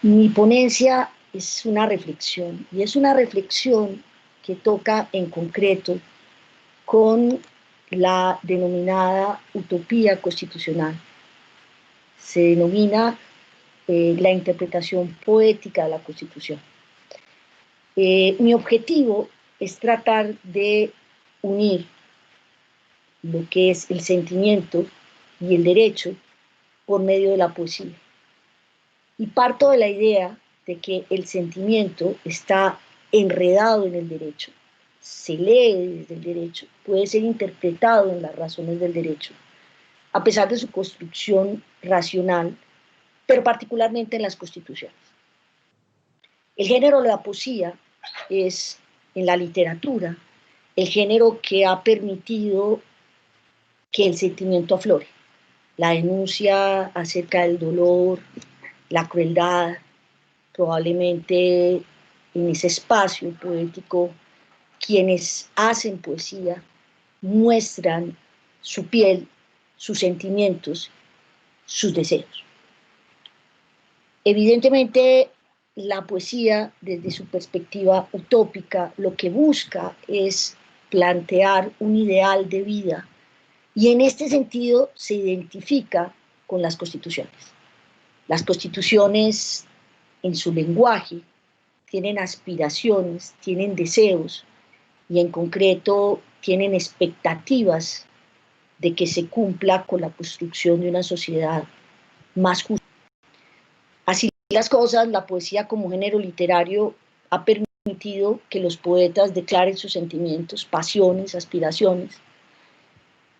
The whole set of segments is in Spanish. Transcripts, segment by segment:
Mi ponencia es una reflexión, y es una reflexión que toca en concreto con la denominada utopía constitucional. Se denomina la interpretación poética de la Constitución. Mi objetivo es tratar de unir lo que es el sentimiento y el derecho por medio de la poesía. Y parto de la idea de que el sentimiento está enredado en el derecho, se lee desde el derecho, puede ser interpretado en las razones del derecho, a pesar de su construcción racional, pero particularmente en las constituciones. El género de la poesía es, en la literatura, el género que ha permitido que el sentimiento aflore. La denuncia acerca del dolor, la crueldad, probablemente en ese espacio poético, quienes hacen poesía muestran su piel, sus sentimientos, sus deseos. Evidentemente, la poesía, desde su perspectiva utópica, lo que busca es plantear un ideal de vida, y en este sentido se identifica con las constituciones. Las constituciones, en su lenguaje, tienen aspiraciones, tienen deseos, y en concreto tienen expectativas de que se cumpla con la construcción de una sociedad más justa. Así las cosas, la poesía como género literario ha permitido que los poetas declaren sus sentimientos, pasiones, aspiraciones,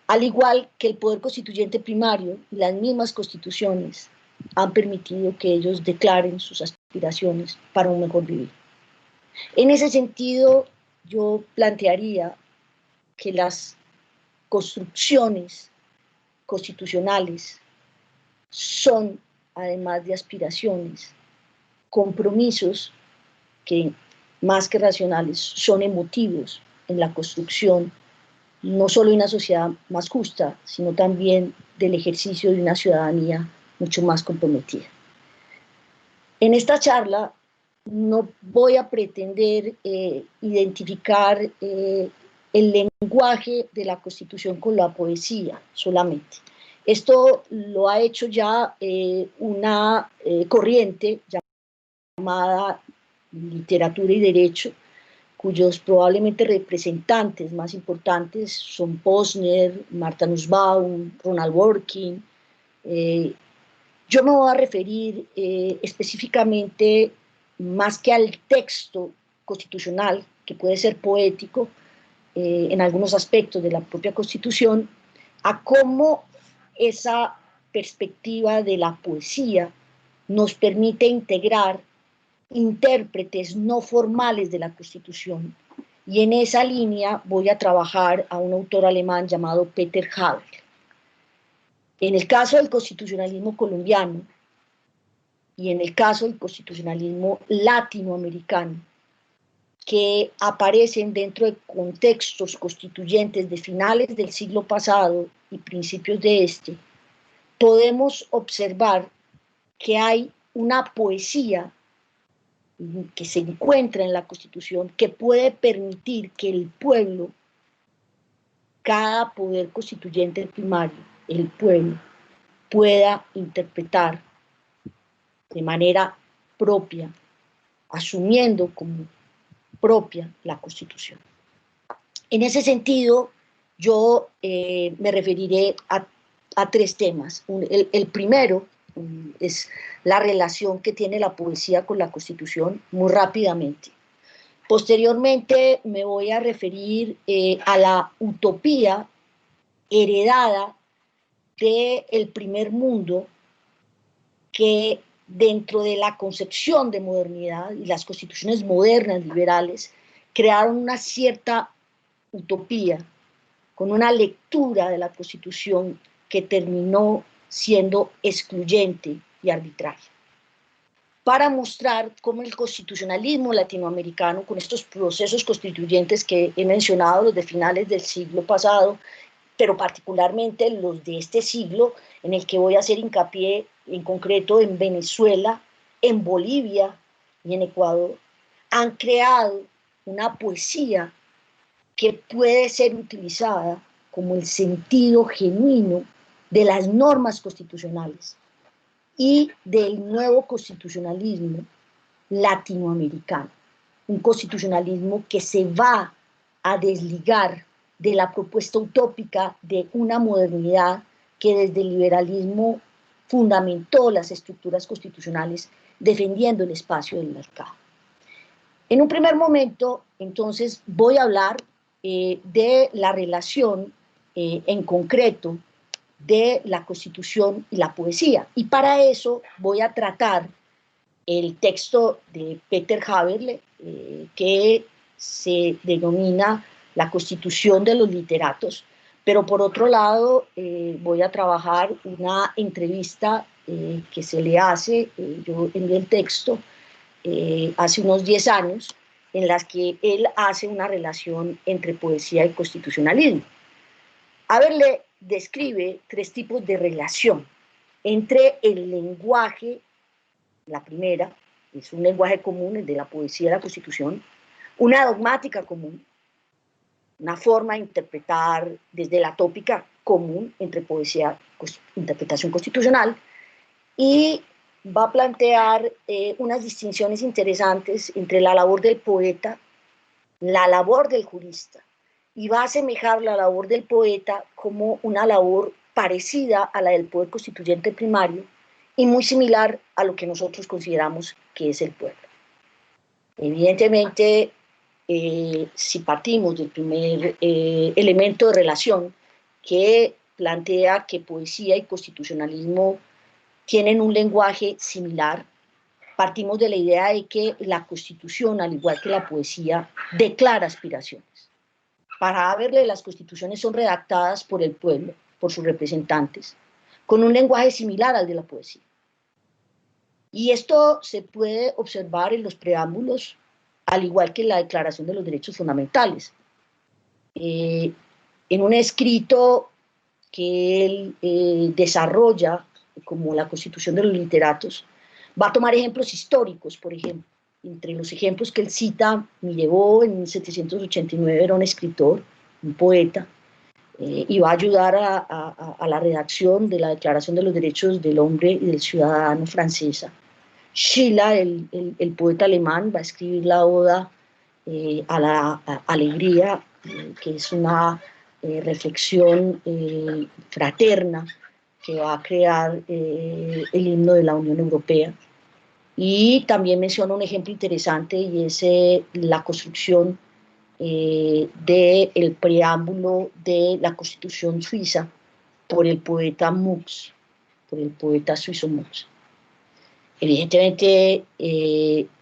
al igual que el poder constituyente primario y las mismas constituciones han permitido que ellos declaren sus aspiraciones para un mejor vivir. En ese sentido, yo plantearía que las construcciones constitucionales son, además de aspiraciones, compromisos que, más que racionales, son emotivos en la construcción no solo de una sociedad más justa, sino también del ejercicio de una ciudadanía mucho más comprometida. En esta charla no voy a pretender identificar el lenguaje de la Constitución con la poesía solamente. Esto lo ha hecho ya una corriente llamada literatura y derecho, cuyos probablemente representantes más importantes son Posner, Martha Nussbaum, Ronald Dworkin. Yo me voy a referir específicamente, más que al texto constitucional, que puede ser poético en algunos aspectos de la propia Constitución, a cómo esa perspectiva de la poesía nos permite integrar intérpretes no formales de la Constitución. Y en esa línea voy a trabajar a un autor alemán llamado Peter Haber. En el caso del constitucionalismo colombiano y en el caso del constitucionalismo latinoamericano, que aparecen dentro de contextos constituyentes de finales del siglo pasado y principios de este, podemos observar que hay una poesía que se encuentra en la Constitución que puede permitir que el pueblo, cada poder constituyente primario, el pueblo, pueda interpretar de manera propia, asumiendo como propia la Constitución. En ese sentido, yo me referiré a tres temas. El primero es la relación que tiene la poesía con la Constitución, muy rápidamente. Posteriormente me voy a referir a la utopía heredada del primer mundo, que dentro de la concepción de modernidad y las constituciones modernas liberales crearon una cierta utopía, con una lectura de la Constitución que terminó siendo excluyente y arbitraria, para mostrar cómo el constitucionalismo latinoamericano, con estos procesos constituyentes que he mencionado, los de finales del siglo pasado, pero particularmente los de este siglo, en el que voy a hacer hincapié en concreto en Venezuela en Bolivia y en Ecuador han creado una poesía que puede ser utilizada como el sentido genuino de las normas constitucionales y del nuevo constitucionalismo latinoamericano, un constitucionalismo que se va a desligar de la propuesta utópica de una modernidad que desde el liberalismo fundamentó las estructuras constitucionales defendiendo el espacio del mercado. En un primer momento, entonces, voy a hablar de la relación en concreto de la Constitución y la poesía. Y para eso voy a tratar el texto de Peter Haberle, que se denomina La Constitución de los Literatos, pero por otro lado voy a trabajar una entrevista que se le hace, yo envié el texto, hace unos 10 años, en las que él hace una relación entre poesía y constitucionalismo. Haberle describe 3 tipos de relación entre el lenguaje, la primera, es un lenguaje común, el de la poesía y la Constitución, una dogmática común, una forma de interpretar desde la tópica común entre poesía e interpretación constitucional, y va a plantear unas distinciones interesantes entre la labor del poeta, la labor del jurista, y va a asemejar la labor del poeta como una labor parecida a la del poder constituyente primario y muy similar a lo que nosotros consideramos que es el pueblo. Evidentemente, si partimos del primer elemento de relación que plantea que poesía y constitucionalismo tienen un lenguaje similar, partimos de la idea de que la Constitución, al igual que la poesía, declara aspiraciones. Para Haberle, las constituciones son redactadas por el pueblo, por sus representantes, con un lenguaje similar al de la poesía. Y esto se puede observar en los preámbulos, al igual que en la Declaración de los Derechos Fundamentales. En un escrito que él desarrolla como la Constitución de los Literatos, va a tomar ejemplos históricos, por ejemplo. Entre los ejemplos que él cita, Millebeau en 1789 era un escritor, un poeta, y va a ayudar a la redacción de la Declaración de los Derechos del Hombre y del Ciudadano francesa. Schiller, el poeta alemán, va a escribir la Oda a la alegría, que es una reflexión fraterna que va a crear el himno de la Unión Europea. Y también menciona un ejemplo interesante, y es la construcción del preámbulo de la Constitución suiza por el poeta Mux, por el poeta suizo Mux. Evidentemente,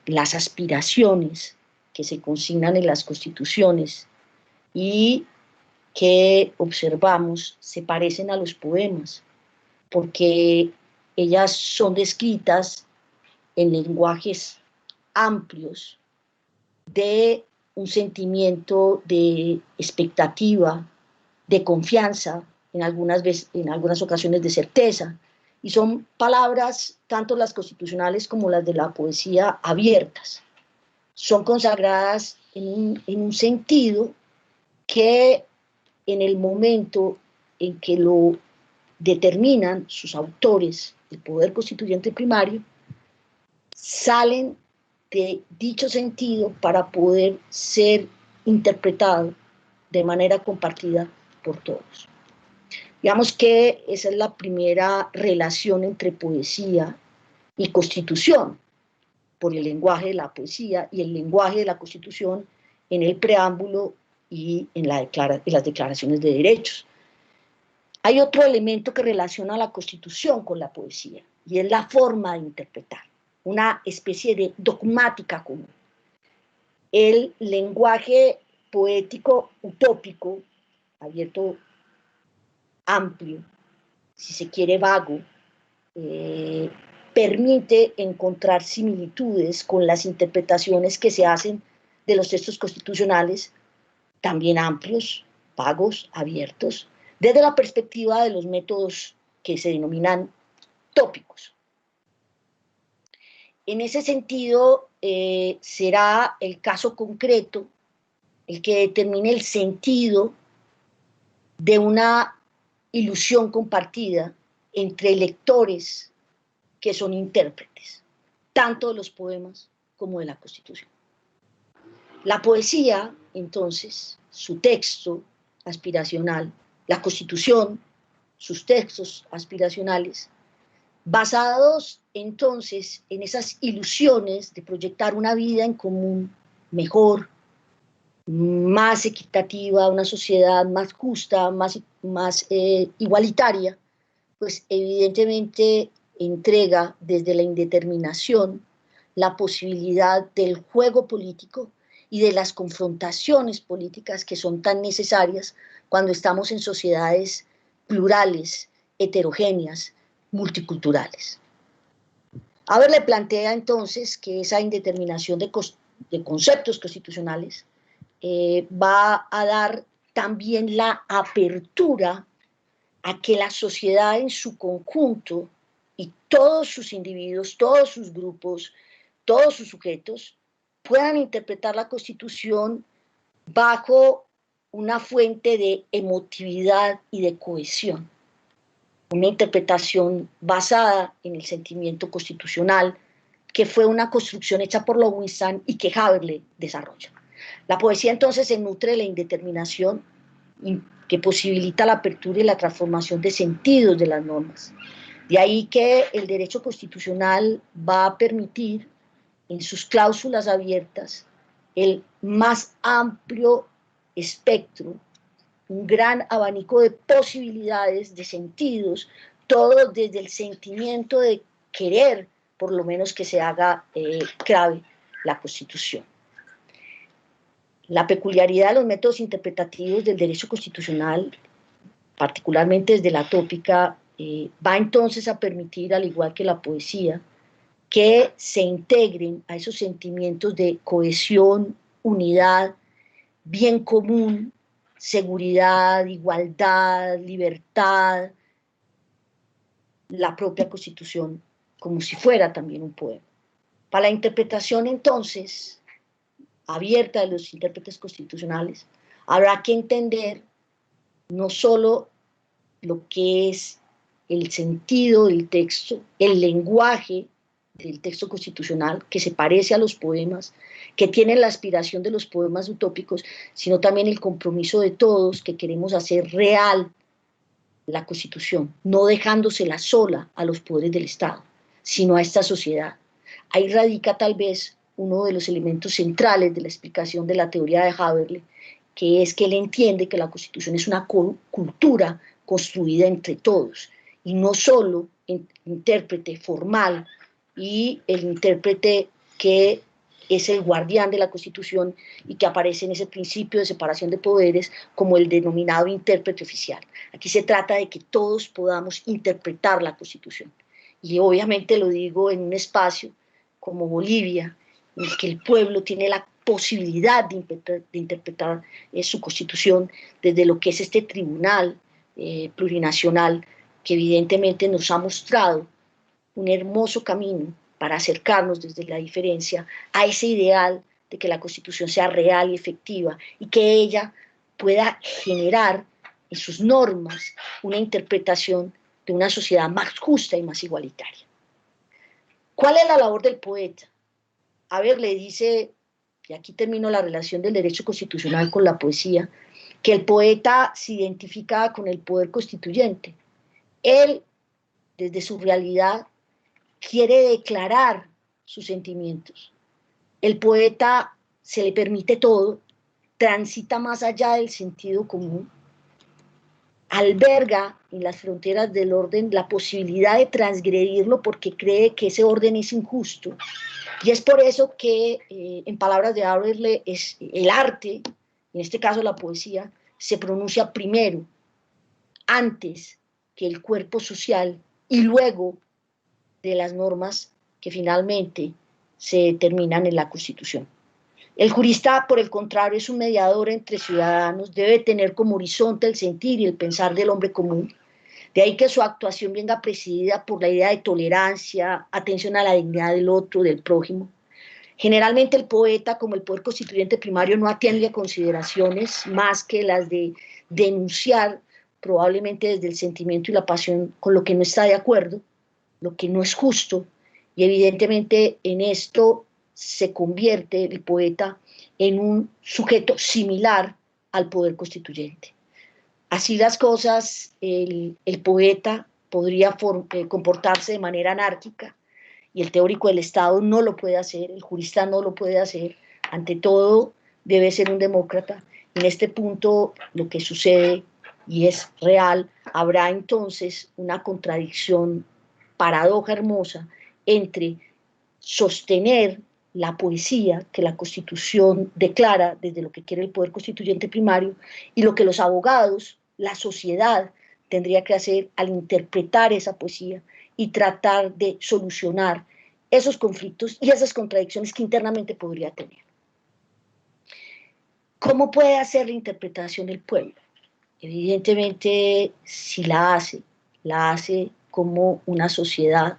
las aspiraciones que se consignan en las constituciones y que observamos se parecen a los poemas, porque ellas son descritas en lenguajes amplios de un sentimiento de expectativa, de confianza, en algunas ocasiones de certeza, y son palabras, tanto las constitucionales como las de la poesía, abiertas. Son consagradas en un sentido que en el momento en que lo determinan sus autores, el poder constituyente primario, salen de dicho sentido para poder ser interpretado de manera compartida por todos. Digamos que esa es la primera relación entre poesía y constitución, por el lenguaje de la poesía y el lenguaje de la Constitución en el preámbulo y en las declaraciones de derechos. Hay otro elemento que relaciona la Constitución con la poesía, y es la forma de interpretar, una especie de dogmática común. El lenguaje poético utópico, abierto, amplio, si se quiere vago, permite encontrar similitudes con las interpretaciones que se hacen de los textos constitucionales, también amplios, vagos, abiertos, desde la perspectiva de los métodos que se denominan tópicos. En ese sentido, será el caso concreto el que determine el sentido de una ilusión compartida entre lectores que son intérpretes, tanto de los poemas como de la Constitución. La poesía, entonces, su texto aspiracional, la Constitución, sus textos aspiracionales, basados entonces en esas ilusiones de proyectar una vida en común mejor, más equitativa, una sociedad más justa, más igualitaria, pues evidentemente entrega desde la indeterminación la posibilidad del juego político y de las confrontaciones políticas que son tan necesarias cuando estamos en sociedades plurales, heterogéneas, multiculturales. Haber le plantea entonces que esa indeterminación de conceptos constitucionales va a dar también la apertura a que la sociedad en su conjunto y todos sus individuos, todos sus grupos, todos sus sujetos puedan interpretar la Constitución bajo una fuente de emotividad y de cohesión, una interpretación basada en el sentimiento constitucional, que fue una construcción hecha por Lowenstein y que Haberle desarrolla. La poesía entonces se nutre de la indeterminación que posibilita la apertura y la transformación de sentidos de las normas. De ahí que el derecho constitucional va a permitir en sus cláusulas abiertas el más amplio espectro, un gran abanico de posibilidades, de sentidos, todo desde el sentimiento de querer, por lo menos que se haga clave la Constitución. La peculiaridad de los métodos interpretativos del derecho constitucional, particularmente desde la tópica, va entonces a permitir, al igual que la poesía, que se integren a esos sentimientos de cohesión, unidad, bien común, seguridad, igualdad, libertad, la propia Constitución, como si fuera también un poema. Para la interpretación, entonces, abierta de los intérpretes constitucionales, habrá que entender no solo lo que es el sentido del texto, el lenguaje del texto constitucional, que se parece a los poemas, que tiene la aspiración de los poemas utópicos, sino también el compromiso de todos que queremos hacer real la Constitución, no dejándosela sola a los poderes del Estado, sino a esta sociedad. Ahí radica tal vez uno de los elementos centrales de la explicación de la teoría de Haberle, que es que él entiende que la Constitución es una cultura construida entre todos, y no solo el intérprete formal y el intérprete que es el guardián de la Constitución y que aparece en ese principio de separación de poderes como el denominado intérprete oficial. Aquí se trata de que todos podamos interpretar la Constitución. Y obviamente lo digo en un espacio como Bolivia, en el que el pueblo tiene la posibilidad de interpretar su Constitución desde lo que es este tribunal plurinacional, que evidentemente nos ha mostrado un hermoso camino para acercarnos desde la diferencia a ese ideal de que la Constitución sea real y efectiva y que ella pueda generar en sus normas una interpretación de una sociedad más justa y más igualitaria. ¿Cuál es la labor del poeta? Le dice, y aquí termino la relación del derecho constitucional con la poesía, que el poeta se identifica con el poder constituyente. Él, desde su realidad, quiere declarar sus sentimientos. El poeta se le permite todo, transita más allá del sentido común, alberga en las fronteras del orden la posibilidad de transgredirlo porque cree que ese orden es injusto. Y es por eso que, en palabras de Haberle, es el arte, en este caso la poesía, se pronuncia primero, antes que el cuerpo social y luego de las normas que finalmente se determinan en la Constitución. El jurista, por el contrario, es un mediador entre ciudadanos, debe tener como horizonte el sentir y el pensar del hombre común, De ahí que su actuación venga presidida por la idea de tolerancia, atención a la dignidad del otro, del prójimo. Generalmente el poeta, como el poder constituyente primario, no atiende a consideraciones más que las de denunciar, probablemente desde el sentimiento y la pasión, con lo que no está de acuerdo, lo que no es justo, y evidentemente en esto se convierte el poeta en un sujeto similar al poder constituyente. Así las cosas, el poeta podría comportarse de manera anárquica, y el teórico del Estado no lo puede hacer, el jurista no lo puede hacer, ante todo debe ser un demócrata. En este punto lo que sucede, y es real, habrá entonces una contradicción, paradoja hermosa, entre sostener la poesía que la Constitución declara desde lo que quiere el poder constituyente primario y lo que los abogados, la sociedad, tendría que hacer al interpretar esa poesía y tratar de solucionar esos conflictos y esas contradicciones que internamente podría tener. ¿Cómo puede hacer la interpretación el pueblo? Evidentemente, si la hace como una sociedad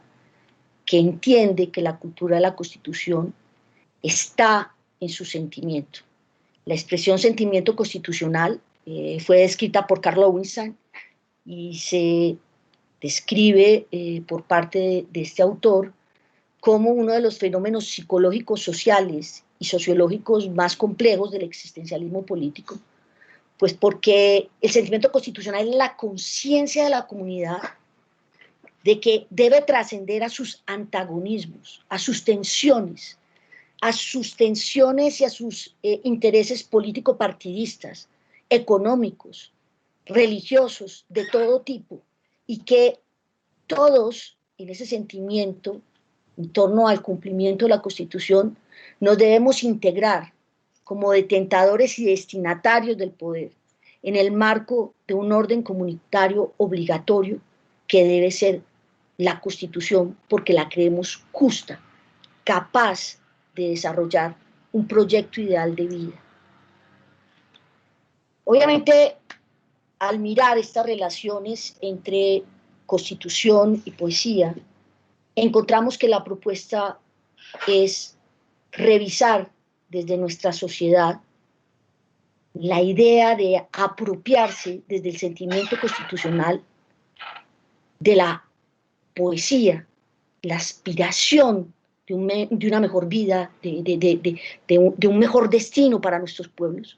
que entiende que la cultura de la Constitución está en su sentimiento. La expresión sentimiento constitucional fue descrita por Carl Lowenstein y se describe por parte de este autor como uno de los fenómenos psicológicos, sociales y sociológicos más complejos del existencialismo político, pues porque el sentimiento constitucional es la conciencia de la comunidad de que debe trascender a sus antagonismos, a sus tensiones y a sus intereses político-partidistas, económicos, religiosos, de todo tipo, y que todos en ese sentimiento, en torno al cumplimiento de la Constitución, nos debemos integrar como detentadores y destinatarios del poder en el marco de un orden comunitario obligatorio que debe ser la Constitución, porque la creemos justa, capaz de desarrollar un proyecto ideal de vida. Obviamente, al mirar estas relaciones entre Constitución y poesía, encontramos que la propuesta es revisar desde nuestra sociedad la idea de apropiarse desde el sentimiento constitucional de la poesía, la aspiración de una mejor vida, de un mejor destino para nuestros pueblos.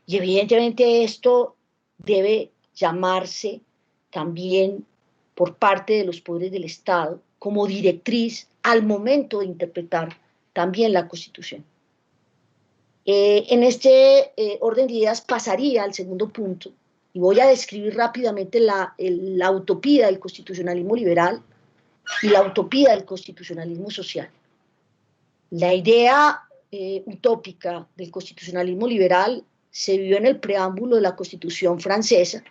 Y evidentemente esto debe llamarse también por parte de los poderes del Estado como directriz al momento de interpretar también la Constitución. En este orden de ideas pasaría al segundo punto, y voy a describir rápidamente la utopía del constitucionalismo liberal y la utopía del constitucionalismo social. La idea utópica del constitucionalismo liberal se vio en el preámbulo de la Constitución francesa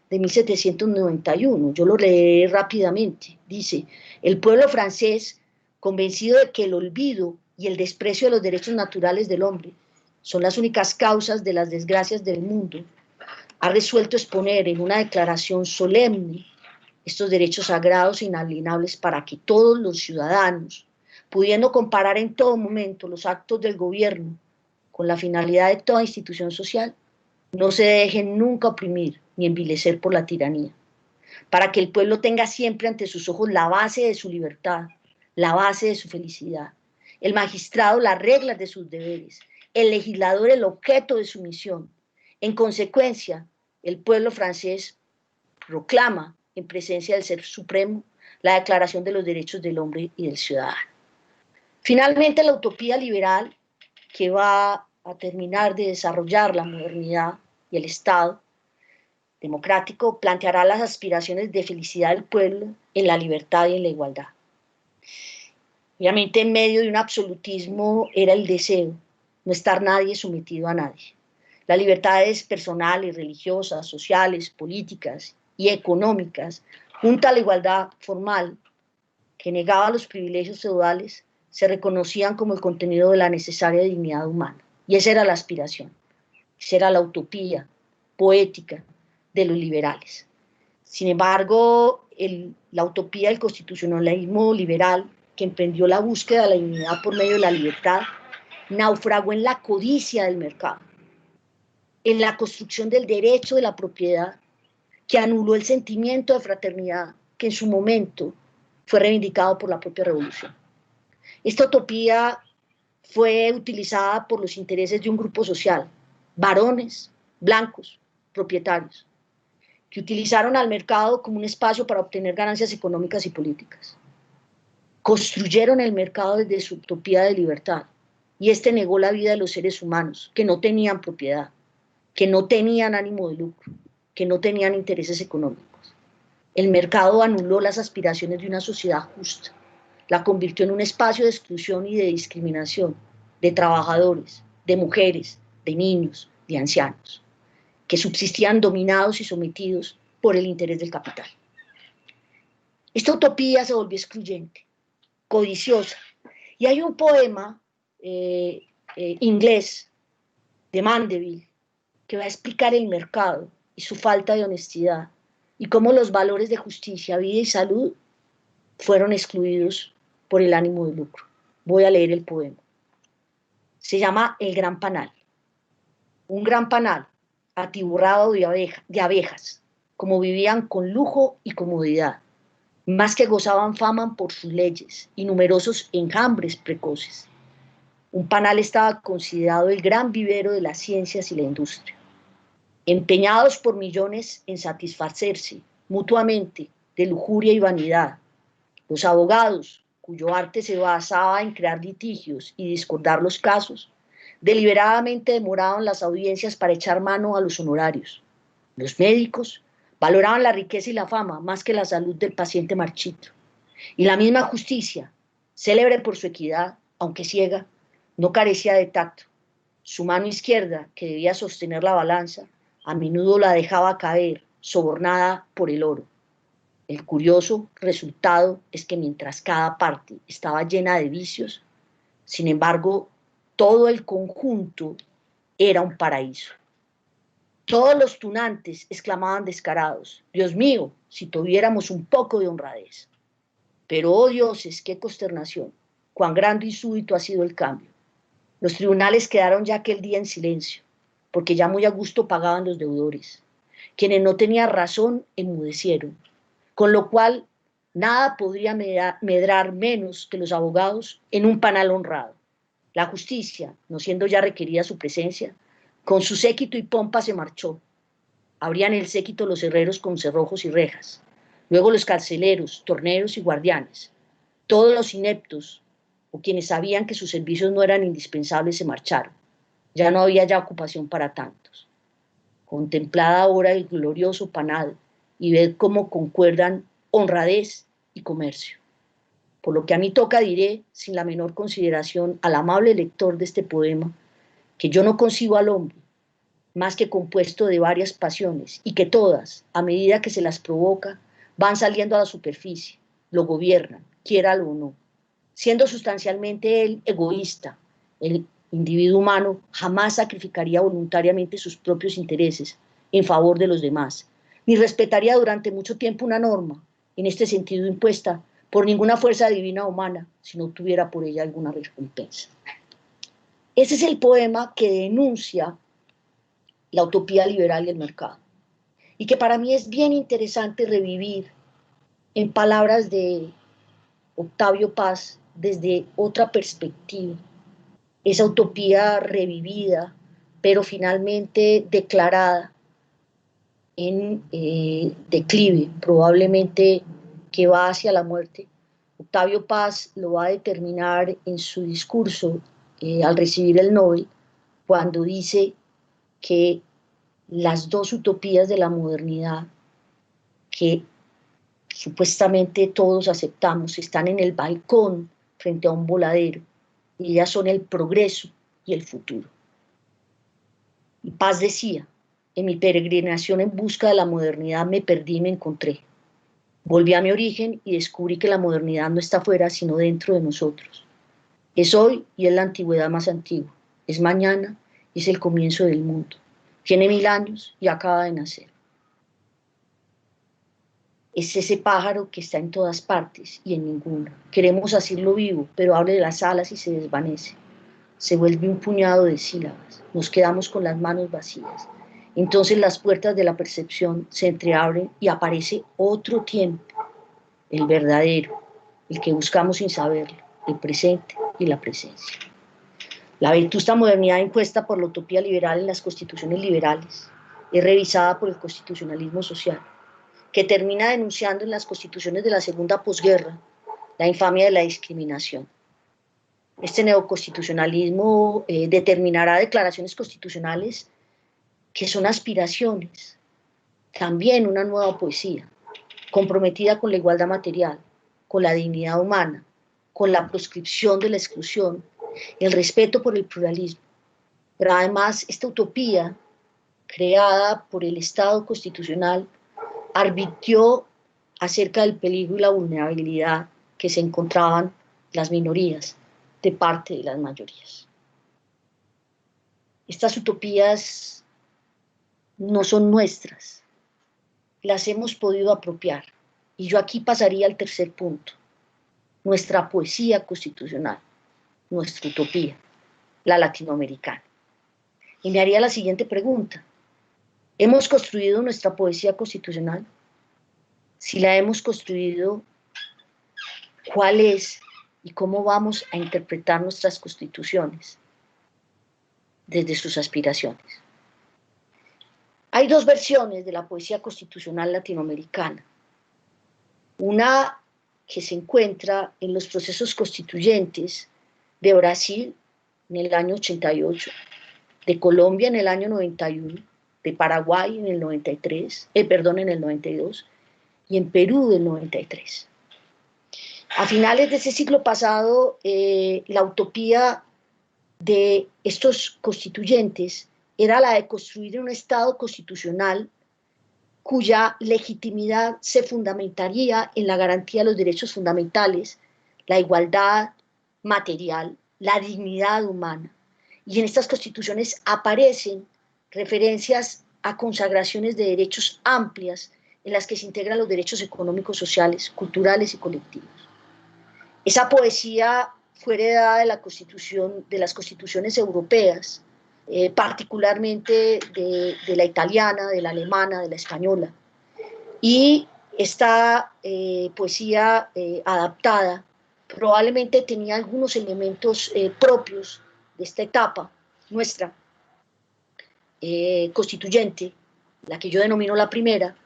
de 1791. Yo lo leeré rápidamente. Dice: el pueblo francés, convencido de que el olvido y el desprecio de los derechos naturales del hombre son las únicas causas de las desgracias del mundo, ha resuelto exponer en una declaración solemne estos derechos sagrados e inalienables para que todos los ciudadanos, pudiendo comparar en todo momento los actos del gobierno con la finalidad de toda institución social, no se dejen nunca oprimir ni envilecer por la tiranía, para que el pueblo tenga siempre ante sus ojos la base de su libertad, la base de su felicidad, el magistrado las reglas de sus deberes, el legislador el objeto de su misión. En consecuencia, el pueblo francés proclama en presencia del Ser Supremo la Declaración de los Derechos del Hombre y del Ciudadano. Finalmente, la utopía liberal, que va a terminar de desarrollar la modernidad y el Estado democrático, planteará las aspiraciones de felicidad del pueblo en la libertad y en la igualdad. Obviamente, en medio de un absolutismo era el deseo, no estar nadie sometido a nadie. Las libertades personales, religiosas, sociales, políticas y económicas, junto a la igualdad formal que negaba los privilegios feudales, se reconocían como el contenido de la necesaria dignidad humana. Y esa era la aspiración, esa era la utopía poética de los liberales. Sin embargo, la utopía del constitucionalismo liberal, que emprendió la búsqueda de la dignidad por medio de la libertad, naufragó en la codicia del mercado, en la construcción del derecho de la propiedad, que anuló el sentimiento de fraternidad que en su momento fue reivindicado por la propia revolución. Esta utopía fue utilizada por los intereses de un grupo social, varones, blancos, propietarios, que utilizaron al mercado como un espacio para obtener ganancias económicas y políticas. Construyeron el mercado desde su utopía de libertad, y este negó la vida de los seres humanos, que no tenían propiedad, que no tenían ánimo de lucro, que no tenían intereses económicos. El mercado anuló las aspiraciones de una sociedad justa, la convirtió en un espacio de exclusión y de discriminación de trabajadores, de mujeres, de niños, de ancianos, que subsistían dominados y sometidos por el interés del capital. Esta utopía se volvió excluyente, codiciosa, y hay un poema inglés de Mandeville que va a explicar el mercado y su falta de honestidad y cómo los valores de justicia, vida y salud fueron excluidos por el ánimo de lucro. Voy a leer el poema. Se llama El Gran Panal. Un gran panal atiborrado de abejas, como vivían con lujo y comodidad, más que gozaban fama por sus leyes y numerosos enjambres precoces. Un panal estaba considerado el gran vivero de las ciencias y la industria, empeñados por millones en satisfacerse mutuamente de lujuria y vanidad. Los abogados, cuyo arte se basaba en crear litigios y discordar los casos, deliberadamente demoraban las audiencias para echar mano a los honorarios. Los médicos valoraban la riqueza y la fama más que la salud del paciente marchito. Y la misma justicia, célebre por su equidad, aunque ciega, no carecía de tacto. Su mano izquierda, que debía sostener la balanza, a menudo la dejaba caer, sobornada por el oro. El curioso resultado es que mientras cada parte estaba llena de vicios, sin embargo, todo el conjunto era un paraíso. Todos los tunantes exclamaban descarados: Dios mío, si tuviéramos un poco de honradez. Pero, oh dioses, qué consternación, cuán grande y súbito ha sido el cambio. Los tribunales quedaron ya aquel día en silencio, porque ya muy a gusto pagaban los deudores. Quienes no tenían razón enmudecieron, con lo cual nada podría medrar menos que los abogados en un panal honrado. La justicia, no siendo ya requerida su presencia, con su séquito y pompa se marchó. Abrían el séquito los herreros con cerrojos y rejas, luego los carceleros, torneros y guardianes. Todos los ineptos, o quienes sabían que sus servicios no eran indispensables, se marcharon. Ya no había ya ocupación para tantos. Contemplad ahora el glorioso panal y ved cómo concuerdan honradez y comercio. Por lo que a mí toca, diré, sin la menor consideración, al amable lector de este poema, que yo no concibo al hombre más que compuesto de varias pasiones, y que todas, a medida que se las provoca, van saliendo a la superficie, lo gobiernan, quiéralo o no. Siendo sustancialmente él egoísta, el individuo humano jamás sacrificaría voluntariamente sus propios intereses en favor de los demás, ni respetaría durante mucho tiempo una norma, en este sentido impuesta por ninguna fuerza divina o humana, si no tuviera por ella alguna recompensa. Ese es el poema que denuncia la utopía liberal y el mercado, y que para mí es bien interesante revivir en palabras de Octavio Paz desde otra perspectiva, esa utopía revivida, pero finalmente declarada en declive, probablemente que va hacia la muerte. Octavio Paz lo va a determinar en su discurso al recibir el Nobel, cuando dice que las dos utopías de la modernidad que supuestamente todos aceptamos están en el balcón frente a un voladero, y ellas son el progreso y el futuro. Y Paz decía: en mi peregrinación en busca de la modernidad me perdí y me encontré. Volví a mi origen y descubrí que la modernidad no está fuera, sino dentro de nosotros. Es hoy y es la antigüedad más antigua. Es mañana y es el comienzo del mundo. Tiene 1000 años y acaba de nacer. es ese pájaro que está en todas partes y en ninguna. Queremos hacerlo vivo, pero abre las alas y se desvanece. Se vuelve un puñado de sílabas. Nos quedamos con las manos vacías. Entonces las puertas de la percepción se entreabren y aparece otro tiempo, el verdadero, el que buscamos sin saberlo, el presente y la presencia. La vetusta modernidad impuesta por la utopía liberal en las constituciones liberales es revisada por el constitucionalismo social, que termina denunciando en las constituciones de la segunda posguerra la infamia de la discriminación. Este neoconstitucionalismo determinará declaraciones constitucionales que son aspiraciones, también una nueva poesía, comprometida con la igualdad material, con la dignidad humana, con la proscripción de la exclusión, el respeto por el pluralismo. Pero además esta utopía, creada por el Estado constitucional, advirtió acerca del peligro y la vulnerabilidad que se encontraban las minorías de parte de las mayorías. Estas utopías no son nuestras, las hemos podido apropiar. Y yo aquí pasaría al tercer punto, nuestra poesía constitucional, nuestra utopía, la latinoamericana. Y me haría la siguiente pregunta: ¿hemos construido nuestra poesía constitucional? Si la hemos construido, ¿cuál es y cómo vamos a interpretar nuestras constituciones desde sus aspiraciones? Hay dos versiones de la poesía constitucional latinoamericana. Una que se encuentra en los procesos constituyentes de Brasil en el año 88, de Colombia en el año 91, de Paraguay en el 93, en el 92, y en Perú del 93. A finales de ese siglo pasado, la utopía de estos constituyentes era la de construir un Estado constitucional cuya legitimidad se fundamentaría en la garantía de los derechos fundamentales, la igualdad material, la dignidad humana. Y en estas constituciones aparecen referencias a consagraciones de derechos amplias en las que se integran los derechos económicos, sociales, culturales y colectivos. Esa poesía fue heredada de la Constitución, de las constituciones europeas, particularmente de la italiana, de la alemana, de la española. Y esta poesía adaptada probablemente tenía algunos elementos propios de esta etapa nuestra constituyente, la que yo denomino la primera,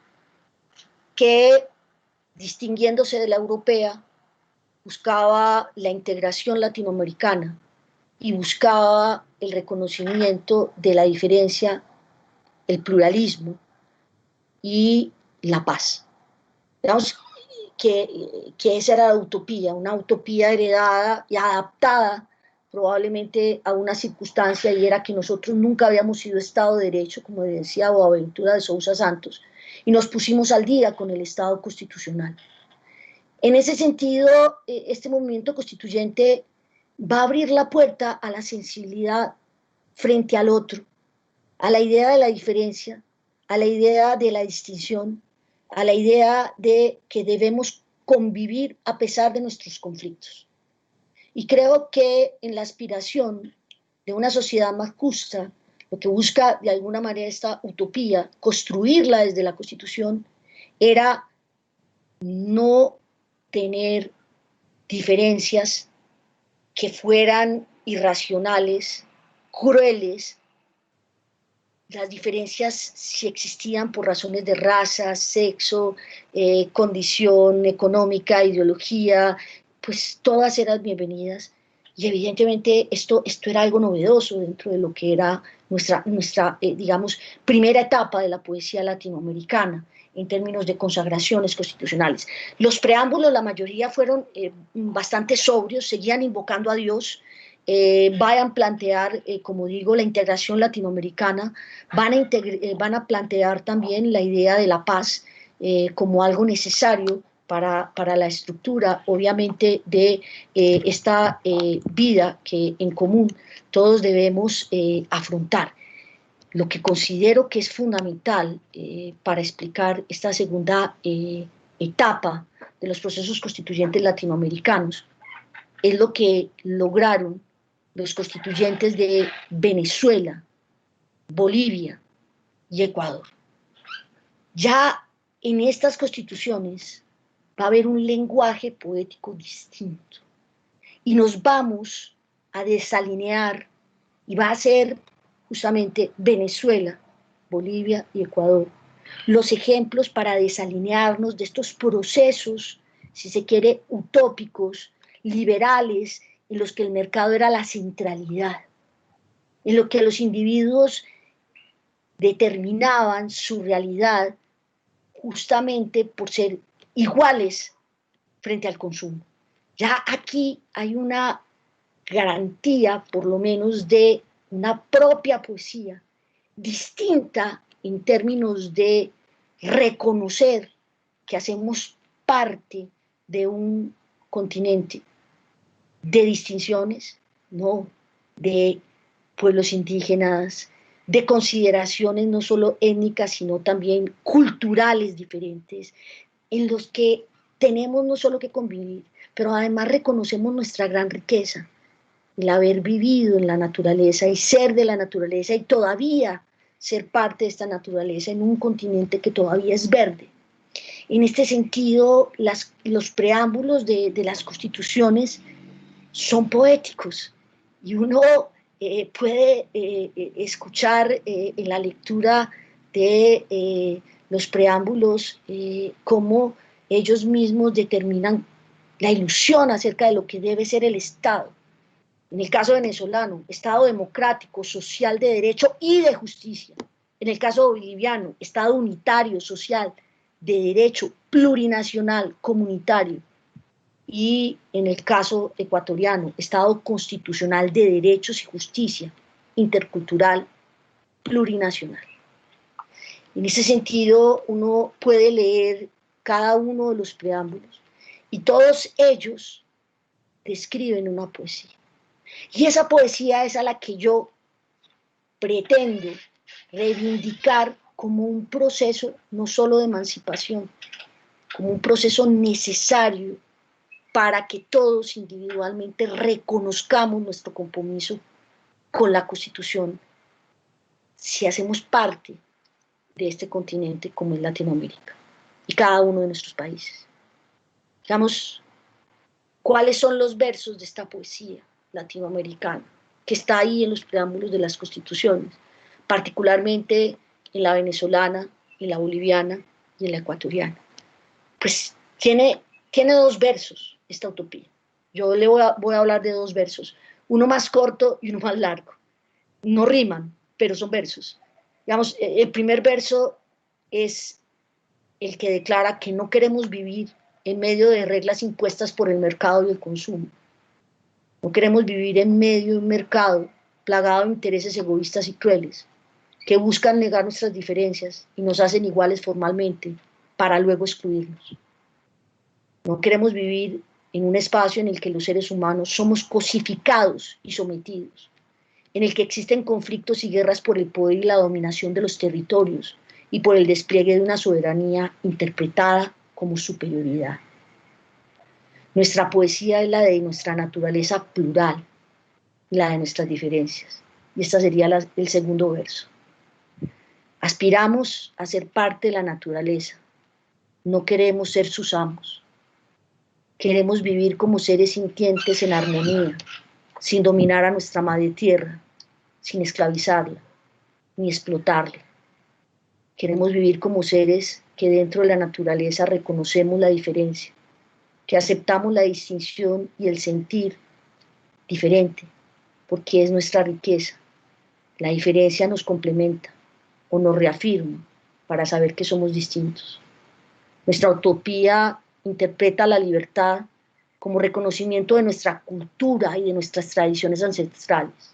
que, distinguiéndose de la europea, buscaba la integración latinoamericana y buscaba el reconocimiento de la diferencia, el pluralismo y la paz. Digamos que esa era la utopía, una utopía heredada y adaptada probablemente a una circunstancia, y era que nosotros nunca habíamos sido Estado de Derecho, como decía Boaventura de Sousa Santos, y nos pusimos al día con el Estado constitucional. En ese sentido, este movimiento constituyente va a abrir la puerta a la sensibilidad frente al otro, a la idea de la diferencia, a la idea de la distinción, a la idea de que debemos convivir a pesar de nuestros conflictos. Y creo que en la aspiración de una sociedad más justa, lo que busca de alguna manera esta utopía, construirla desde la Constitución, era no tener diferencias que fueran irracionales, crueles. Las diferencias, si existían por razones de raza, sexo, condición económica, ideología, pues todas eran bienvenidas. Y evidentemente esto era algo novedoso dentro de lo que era nuestra digamos, primera etapa de la poesía latinoamericana en términos de consagraciones constitucionales. Los preámbulos, la mayoría fueron bastante sobrios, seguían invocando a Dios, vayan a plantear, como digo, la integración latinoamericana, van a plantear también la idea de la paz como algo necesario para la estructura, obviamente, de esta vida que en común todos debemos afrontar. Lo que considero que es fundamental para explicar esta segunda etapa de los procesos constituyentes latinoamericanos es lo que lograron los constituyentes de Venezuela, Bolivia y Ecuador. Ya en estas constituciones va a haber un lenguaje poético distinto y nos vamos a desalinear y va a ser justamente Venezuela, Bolivia y Ecuador los ejemplos para desalinearnos de estos procesos, si se quiere, utópicos, liberales, en los que el mercado era la centralidad, en lo que los individuos determinaban su realidad justamente por ser iguales frente al consumo. Ya aquí hay una garantía, por lo menos, de una propia poesía distinta en términos de reconocer que hacemos parte de un continente de distinciones, no de pueblos indígenas, de consideraciones no solo étnicas, sino también culturales diferentes, en los que tenemos no solo que convivir, pero además reconocemos nuestra gran riqueza, el haber vivido en la naturaleza y ser de la naturaleza y todavía ser parte de esta naturaleza en un continente que todavía es verde. En este sentido, los preámbulos de las constituciones son poéticos y uno puede escuchar en la lectura de los preámbulos cómo ellos mismos determinan la ilusión acerca de lo que debe ser el Estado. En el caso venezolano, Estado democrático, social de derecho y de justicia. En el caso boliviano, Estado unitario, social, de derecho, plurinacional, comunitario. Y en el caso ecuatoriano, Estado constitucional de derechos y justicia, intercultural, plurinacional. En ese sentido, uno puede leer cada uno de los preámbulos y todos ellos describen una poesía. Y esa poesía es a la que yo pretendo reivindicar como un proceso no solo de emancipación, como un proceso necesario para que todos individualmente reconozcamos nuestro compromiso con la Constitución si hacemos parte de este continente como es Latinoamérica y cada uno de nuestros países. Digamos, ¿cuáles son los versos de esta poesía latinoamericana que está ahí en los preámbulos de las constituciones, particularmente en la venezolana, en la boliviana y en la ecuatoriana? Pues tiene dos versos esta utopía. Yo le voy a hablar de dos versos, uno más corto y uno más largo. No riman, pero son versos. Digamos, el primer verso es el que declara que no queremos vivir en medio de reglas impuestas por el mercado y el consumo. No queremos vivir en medio de un mercado plagado de intereses egoístas y crueles, que buscan negar nuestras diferencias y nos hacen iguales formalmente para luego excluirnos. No queremos vivir en un espacio en el que los seres humanos somos cosificados y sometidos, en el que existen conflictos y guerras por el poder y la dominación de los territorios y por el despliegue de una soberanía interpretada como superioridad. Nuestra poesía es la de nuestra naturaleza plural, la de nuestras diferencias. Y este sería el segundo verso. Aspiramos a ser parte de la naturaleza, no queremos ser sus amos. Queremos vivir como seres sintientes en armonía, sin dominar a nuestra madre tierra, sin esclavizarla, ni explotarla. Queremos vivir como seres que dentro de la naturaleza reconocemos la diferencia, que aceptamos la distinción y el sentir diferente, porque es nuestra riqueza. La diferencia nos complementa o nos reafirma para saber que somos distintos. Nuestra utopía interpreta la libertad como reconocimiento de nuestra cultura y de nuestras tradiciones ancestrales.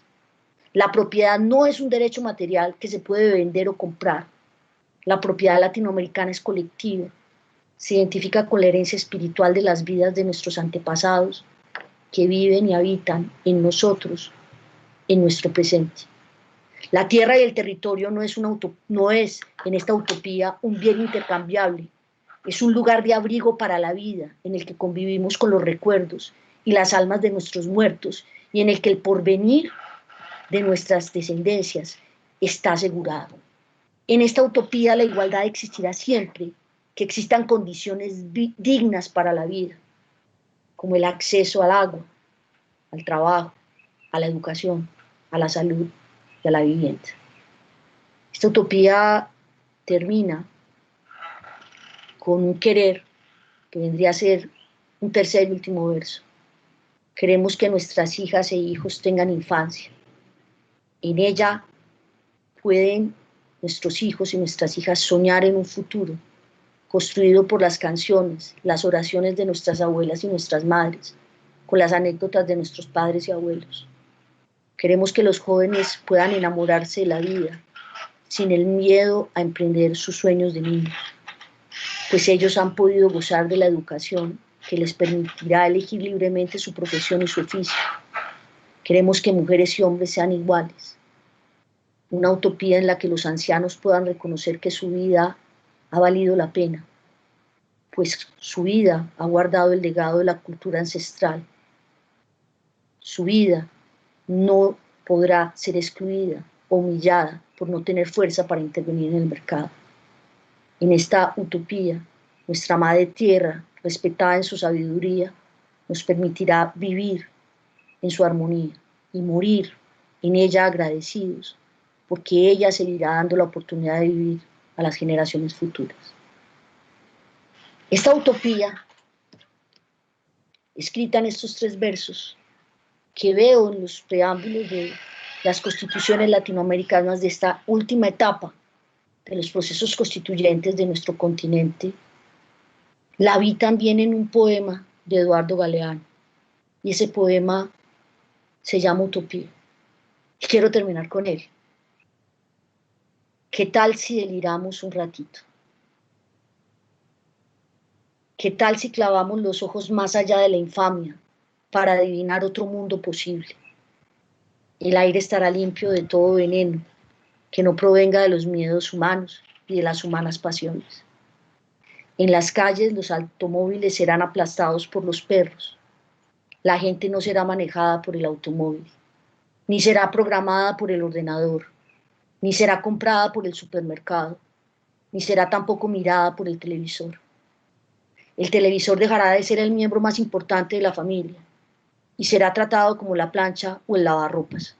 La propiedad no es un derecho material que se puede vender o comprar. La propiedad latinoamericana es colectiva, se identifica con la herencia espiritual de las vidas de nuestros antepasados que viven y habitan en nosotros, en nuestro presente. La tierra y el territorio no es en esta utopía un bien intercambiable, Es un lugar de abrigo para la vida, en el que convivimos con los recuerdos y las almas de nuestros muertos, y en el que el porvenir de nuestras descendencias está asegurado. En esta utopía la igualdad existirá siempre, que existan condiciones dignas para la vida, como el acceso al agua, al trabajo, a la educación, a la salud y a la vivienda. Esta utopía termina con un querer que vendría a ser un tercer y último verso. Queremos que nuestras hijas e hijos tengan infancia. En ella pueden nuestros hijos y nuestras hijas soñar en un futuro construido por las canciones, las oraciones de nuestras abuelas y nuestras madres, con las anécdotas de nuestros padres y abuelos. Queremos que los jóvenes puedan enamorarse de la vida sin el miedo a emprender sus sueños de niños, pues ellos han podido gozar de la educación que les permitirá elegir libremente su profesión y su oficio. Queremos que mujeres y hombres sean iguales, una utopía en la que los ancianos puedan reconocer que su vida ha valido la pena, pues su vida ha guardado el legado de la cultura ancestral. Su vida no podrá ser excluida o humillada por no tener fuerza para intervenir en el mercado. En esta utopía, nuestra madre tierra, respetada en su sabiduría, nos permitirá vivir en su armonía y morir en ella agradecidos, porque ella seguirá dando la oportunidad de vivir a las generaciones futuras. Esta utopía, escrita en estos 3 versos, que veo en los preámbulos de las constituciones latinoamericanas de esta última etapa de los procesos constituyentes de nuestro continente, la vi también en un poema de Eduardo Galeano, y ese poema se llama Utopía. Y quiero terminar con él. ¿Qué tal si deliramos un ratito? ¿Qué tal si clavamos los ojos más allá de la infamia para adivinar otro mundo posible? El aire estará limpio de todo veneno que no provenga de los miedos humanos y de las humanas pasiones. En las calles los automóviles serán aplastados por los perros. La gente no será manejada por el automóvil, ni será programada por el ordenador, ni será comprada por el supermercado, ni será tampoco mirada por el televisor. El televisor dejará de ser el miembro más importante de la familia y será tratado como la plancha o el lavarropas.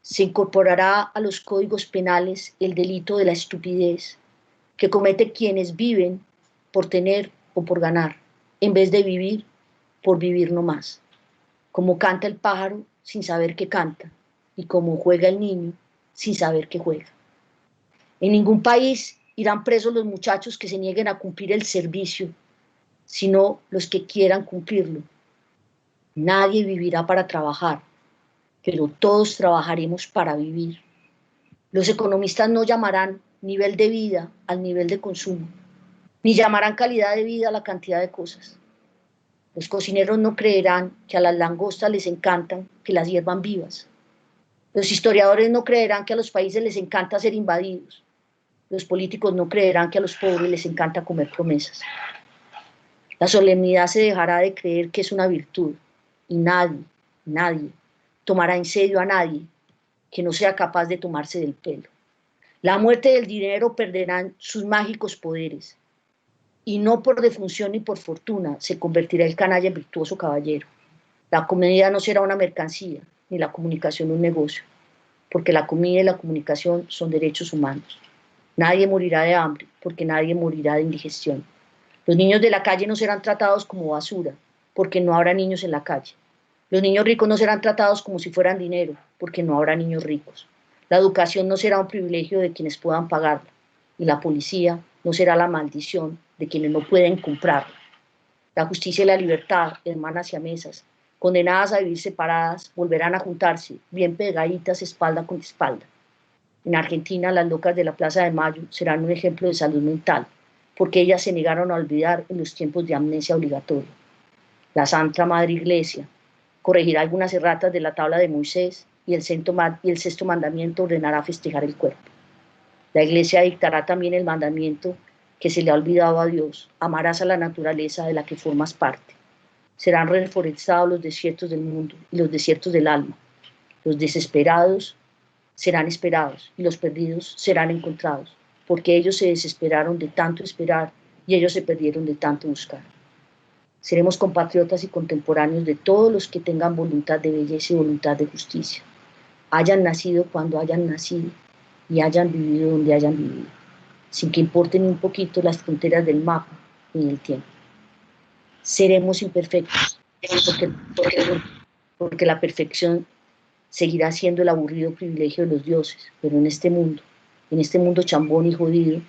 Se incorporará a los códigos penales el delito de la estupidez que cometen quienes viven por tener o por ganar, en vez de vivir por vivir no más. Como canta el pájaro sin saber que canta, y como juega el niño sin saber que juega. En ningún país irán presos los muchachos que se nieguen a cumplir el servicio, sino los que quieran cumplirlo. Nadie vivirá para trabajar, pero todos trabajaremos para vivir. Los economistas no llamarán nivel de vida al nivel de consumo, ni llamarán calidad de vida a la cantidad de cosas. Los cocineros no creerán que a las langostas les encantan que las hiervan vivas. Los historiadores no creerán que a los países les encanta ser invadidos. Los políticos no creerán que a los pobres les encanta comer promesas. La solemnidad se dejará de creer que es una virtud, y nadie tomará en serio a nadie que no sea capaz de tomarse del pelo. La muerte del dinero perderán sus mágicos poderes, y no por defunción ni por fortuna se convertirá el canalla en virtuoso caballero. La comida no será una mercancía, ni la comunicación un negocio, porque la comida y la comunicación son derechos humanos. Nadie morirá de hambre, porque nadie morirá de indigestión. Los niños de la calle no serán tratados como basura, porque no habrá niños en la calle. Los niños ricos no serán tratados como si fueran dinero, porque no habrá niños ricos. La educación no será un privilegio de quienes puedan pagarla, y la policía no será la maldición de quienes no pueden comprarla. La justicia y la libertad, hermanas siamesas, condenadas a vivir separadas, volverán a juntarse, bien pegaditas espalda con espalda. En Argentina, las locas de la Plaza de Mayo serán un ejemplo de salud mental, porque ellas se negaron a olvidar en los tiempos de amnesia obligatoria. La Santa Madre Iglesia corregirá algunas erratas de la tabla de Moisés y el sexto mandamiento ordenará festejar el cuerpo. La Iglesia dictará también el mandamiento que se le ha olvidado a Dios. Amarás a la naturaleza de la que formas parte. Serán reforestados los desiertos del mundo y los desiertos del alma. Los desesperados serán esperados y los perdidos serán encontrados, porque ellos se desesperaron de tanto esperar y ellos se perdieron de tanto buscar. Seremos compatriotas y contemporáneos de todos los que tengan voluntad de belleza y voluntad de justicia, hayan nacido cuando hayan nacido y hayan vivido donde hayan vivido, sin que importen un poquito las fronteras del mapa ni del tiempo. Seremos imperfectos, porque la perfección seguirá siendo el aburrido privilegio de los dioses, pero en este mundo chambón y jodido,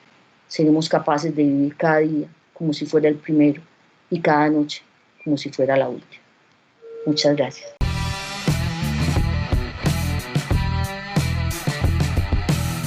seremos capaces de vivir cada día como si fuera el primero y cada noche como si fuera la última. Muchas gracias.